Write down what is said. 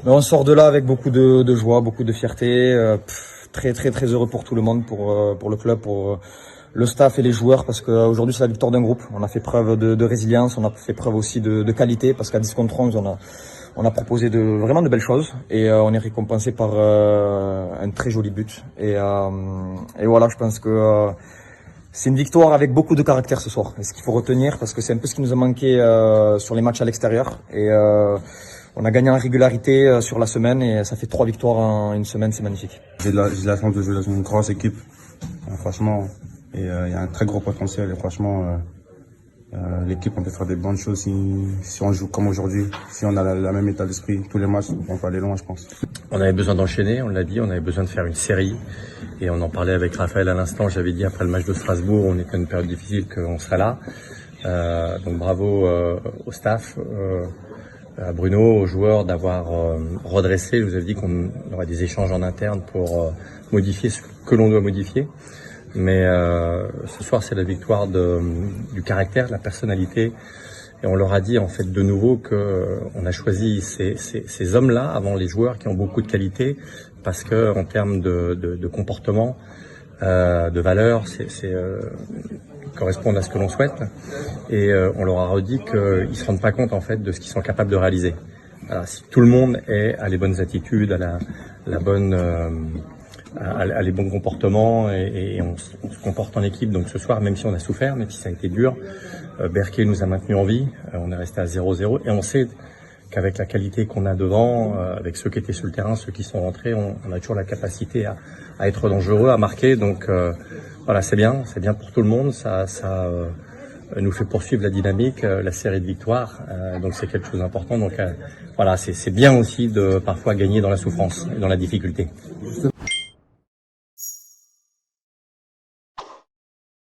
Mais on sort de là avec beaucoup de joie, beaucoup de fierté. Très très très heureux pour tout le monde, pour le club, pour le staff et les joueurs, parce qu'aujourd'hui c'est la victoire d'un groupe. On a fait preuve de résilience, on a fait preuve aussi de qualité, parce qu'à 10 contre 11 on a proposé vraiment de belles choses et on est récompensé par un très joli but. Et voilà, je pense que c'est une victoire avec beaucoup de caractère ce soir. Et ce qu'il faut retenir, parce que c'est un peu ce qui nous a manqué sur les matchs à l'extérieur. Et on a gagné en régularité sur la semaine et ça fait 3 victoires en une semaine, c'est magnifique. J'ai la chance de jouer dans une grosse équipe, franchement, et il y a un très gros potentiel. Et franchement, l'équipe, on peut faire des bonnes choses si on joue comme aujourd'hui, si on a la même état d'esprit tous les matchs, on peut aller loin, je pense. On avait besoin d'enchaîner, on l'a dit, on avait besoin de faire une série. Et on en parlait avec Raphaël à l'instant, j'avais dit après le match de Strasbourg, on était à une période difficile, qu'on serait là. Donc bravo au staff, à Bruno, aux joueurs d'avoir redressé. Je vous avais dit qu'on aurait des échanges en interne pour modifier ce que l'on doit modifier. Mais ce soir, c'est la victoire du caractère, de la personnalité. Et on leur a dit en fait de nouveau que on a choisi ces hommes-là avant les joueurs qui ont beaucoup de qualité, parce que en termes de comportement, de valeurs, correspondent à ce que l'on souhaite. Et on leur a redit qu'ils se rendent pas compte en fait de ce qu'ils sont capables de réaliser. Alors, si tout le monde a les bonnes attitudes, a les bons comportements et on se comporte en équipe. Donc ce soir, même si on a souffert, même si ça a été dur, Berké nous a maintenus en vie. On est resté à 0-0 et on sait qu'avec la qualité qu'on a devant, avec ceux qui étaient sur le terrain, ceux qui sont rentrés, on a toujours la capacité à être dangereux, à marquer. Donc voilà, c'est bien pour tout le monde. Ça nous fait poursuivre la dynamique, la série de victoires. Donc c'est quelque chose d'important. Donc voilà, c'est bien aussi de parfois gagner dans la souffrance et dans la difficulté.